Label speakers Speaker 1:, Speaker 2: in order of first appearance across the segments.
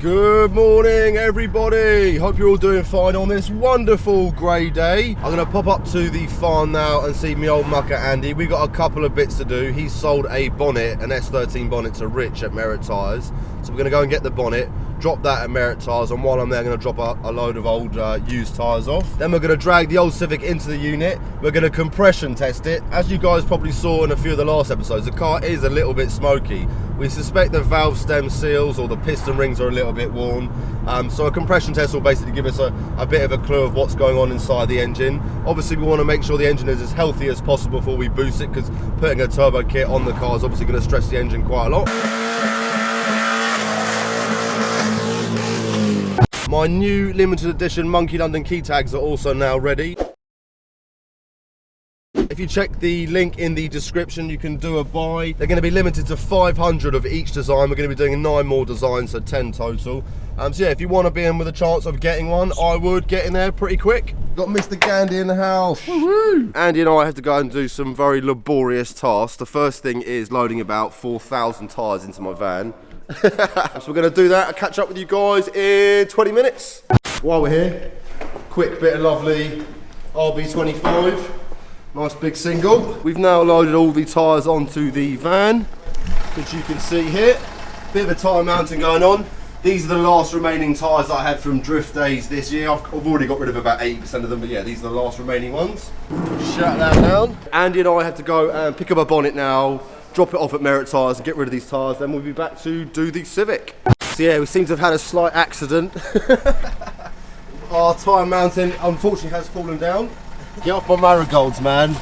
Speaker 1: Good morning everybody, hope you're all doing fine on this wonderful grey day. I'm going to pop up to the farm now and see my old mucker Andy. We got a couple of bits to do. He's sold a bonnet, an S13 bonnet to Rich at Merit Tyres. So we're going to go and get the bonnet, drop that at Merit Tyres, and while I'm there I'm going to drop a load of old used tyres off. Then we're going to drag the old Civic into the unit. We're going to compression test it. As you guys probably saw in a few of the last episodes, the car is a little bit smoky. We suspect the valve stem seals or the piston rings are a little bit worn. So a compression test will basically give us a bit of a clue of what's going on inside the engine. Obviously we want to make sure the engine is as healthy as possible before we boost it, because putting a turbo kit on the car is obviously going to stress the engine quite a lot. My new limited edition Monky London key tags are also now ready. If you check the link in the description, you can do a buy. They're going to be limited to 500 of each design. We're going to be doing 9 more designs, so 10 total. So yeah, if you want to be in with a chance of getting one, I would get in there pretty quick. Got Mr. Gandy in the house. Woohoo! Andy and I have to go and do some very laborious tasks. The first thing is loading about 4,000 tyres into my van. So we're going to do that. I'll catch up with you guys in 20 minutes. While we're here, quick bit of lovely RB25. Nice big single. We've now loaded all the tyres onto the van, which you can see here. Bit of a tyre mounting going on. These are the last remaining tyres that I had from drift days this year. I've already got rid of about 80% of them, but yeah, these are the last remaining ones. Shut that down. Andy and I have to go and pick up a bonnet now, drop it off at Merit Tyres and get rid of these tyres, then we'll be back to do the Civic. So yeah, we seem to have had a slight accident. Our tyre mounting unfortunately has fallen down. Get off my marigolds, man.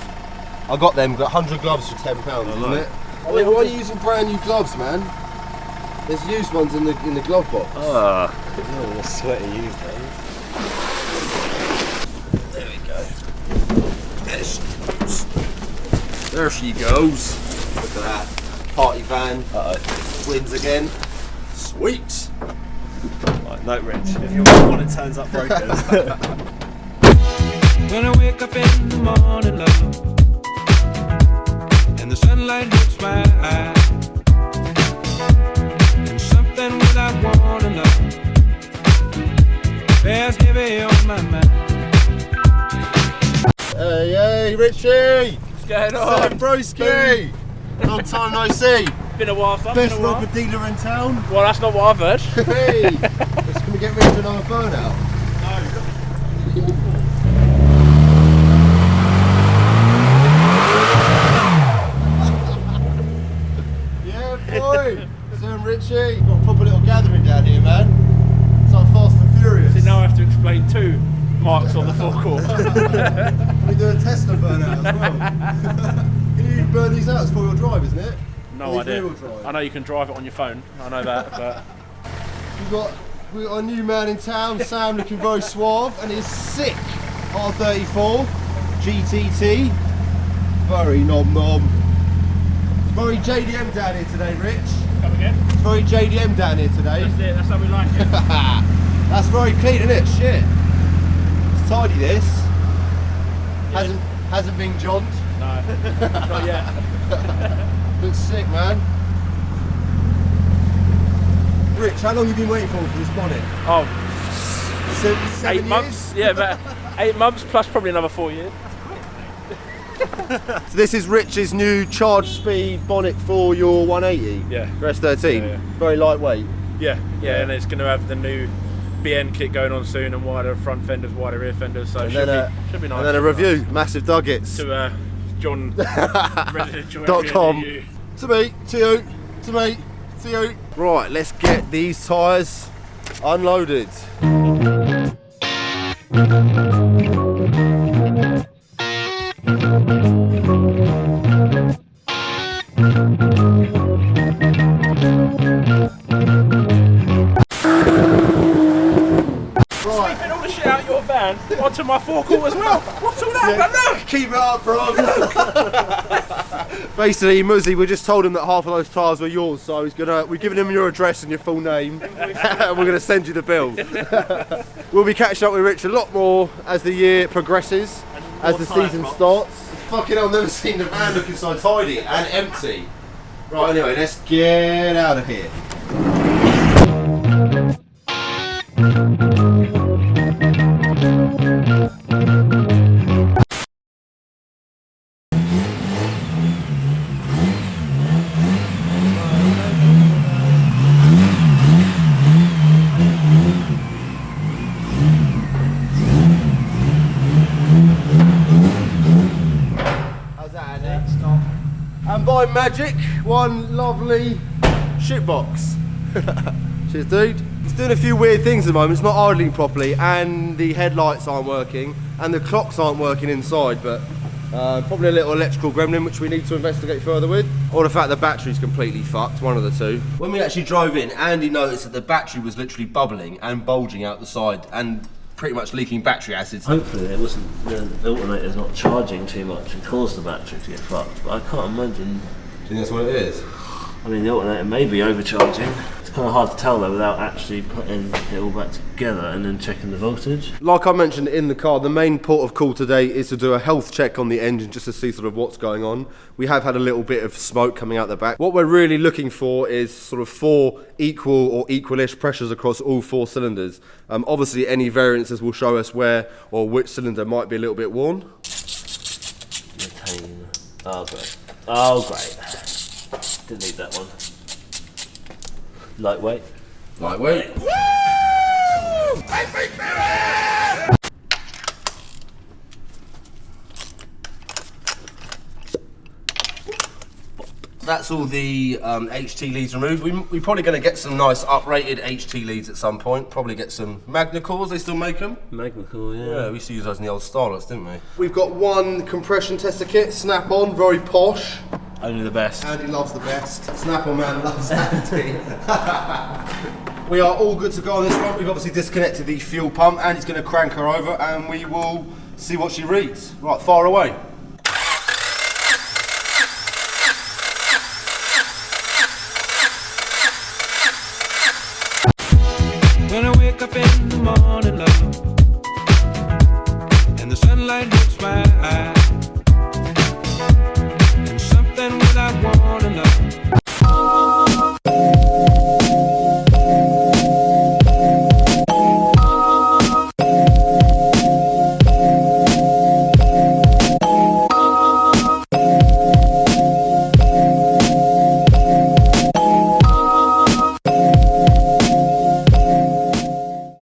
Speaker 1: I got them, got 100 gloves for £10, isn't it? I mean, why are you using brand new gloves, man? There's used ones in the glove box.
Speaker 2: Oh, the sweaty used ones.
Speaker 1: There we go. There she goes. Look at that. Party van. Wins again. Sweet.
Speaker 2: Right, note Rich, if your bonnet turns up broken.
Speaker 3: When I wake up in the morning, love, and the sunlight hits my eyes, and something without warning, love, bears heavy on my mind.
Speaker 1: Hey, hey, Richie!
Speaker 2: What's going on?
Speaker 1: Sam Broski! Long time no see.
Speaker 2: Been a while, son.
Speaker 1: Best rubber dealer in town.
Speaker 2: Well, that's not what I've heard.
Speaker 1: Hey! Can we get rid of another burnout?
Speaker 2: No.
Speaker 1: Boy, Sam Richie, got a proper little gathering down here, man. It's like Fast and Furious.
Speaker 2: See, now I have to explain 2 marks on the forecourt.
Speaker 1: Can we do a Tesla burnout as well? Can you burn these out? It's 4-wheel drive, isn't it?
Speaker 2: No idea. I know you can drive it on your phone. I know that, but
Speaker 1: we got a new man in town. Sam looking very suave, and his sick R34 Gtt. Very nom. Very JDM down here today, Rich.
Speaker 2: Come again?
Speaker 1: It's very JDM down here today.
Speaker 2: That's it, that's how we like it.
Speaker 1: That's very clean, isn't it? Shit. It's tidy, this.
Speaker 2: Yeah.
Speaker 1: Hasn't been jogged.
Speaker 2: No, not yet.
Speaker 1: Looks sick, man. Rich, how long have you been waiting for this bonnet?
Speaker 2: Oh,
Speaker 1: 7
Speaker 2: 8
Speaker 1: years?
Speaker 2: months? Yeah, about 8 months plus probably another 4 years.
Speaker 1: So this is Rich's new charge speed bonnet for your 180.
Speaker 2: Yeah.
Speaker 1: For S13.
Speaker 2: Yeah.
Speaker 1: Very lightweight.
Speaker 2: Yeah, and it's going to have the new BN kit going on soon, and wider front fenders, wider rear fenders, so should be nice.
Speaker 1: And then a review, massive Duggets.
Speaker 2: To John
Speaker 1: .com. To me, to you, to me, to you. Right, let's get these tyres unloaded.
Speaker 2: Sweeping all the shit out your van onto my forecourt as well. What's all that? Yeah. Look!
Speaker 1: Keep it up, bro. Basically, Muzzy, we just told him that half of those tyres were yours, so we've given him your address and your full name, and we're gonna send you the bill. We'll be catching up with Rich a lot more as the year progresses, as the season starts. Fucking hell, I've never seen the van looking so tidy and empty. Right, anyway, let's get out of here. magic, one lovely shitbox. Cheers, dude. It's doing a few weird things at the moment. It's not idling properly, and the headlights aren't working, and the clocks aren't working inside, but probably a little electrical gremlin which we need to investigate further with, or the fact the battery's completely fucked, one of the two. When we actually drove in, Andy noticed that the battery was literally bubbling and bulging out the side and pretty much leaking battery acids.
Speaker 4: Hopefully it wasn't, the alternator's not charging too much and caused the battery to get fucked, but I can't imagine.
Speaker 1: Do you think that's what it is?
Speaker 4: I mean, the alternator may be overcharging. It's kind of hard to tell though without actually putting it all back together and then checking the voltage.
Speaker 1: Like I mentioned in the car, the main port of call today is to do a health check on the engine just to see sort of what's going on. We have had a little bit of smoke coming out the back. What we're really looking for is sort of 4 equal or equalish pressures across all 4 cylinders. Obviously any variances will show us where or which cylinder might be a little bit worn.
Speaker 4: Retain. Oh great. Oh great. Delete that one. Lightweight.
Speaker 1: Lightweight. That's all the HT leads removed. We're probably going to get some nice uprated HT leads at some point. Probably get some Magna cores, they still make them?
Speaker 4: Magna core, yeah.
Speaker 1: Yeah, we used to use those in the old Starlets, didn't we? We've got one compression tester kit, snap-on, very posh.
Speaker 4: Only the best.
Speaker 1: Andy loves the best. Snap-on man loves Andy. We are all good to go on this one. We've obviously disconnected the fuel pump. Andy's going to crank her over and we will see what she reads. Right, far away.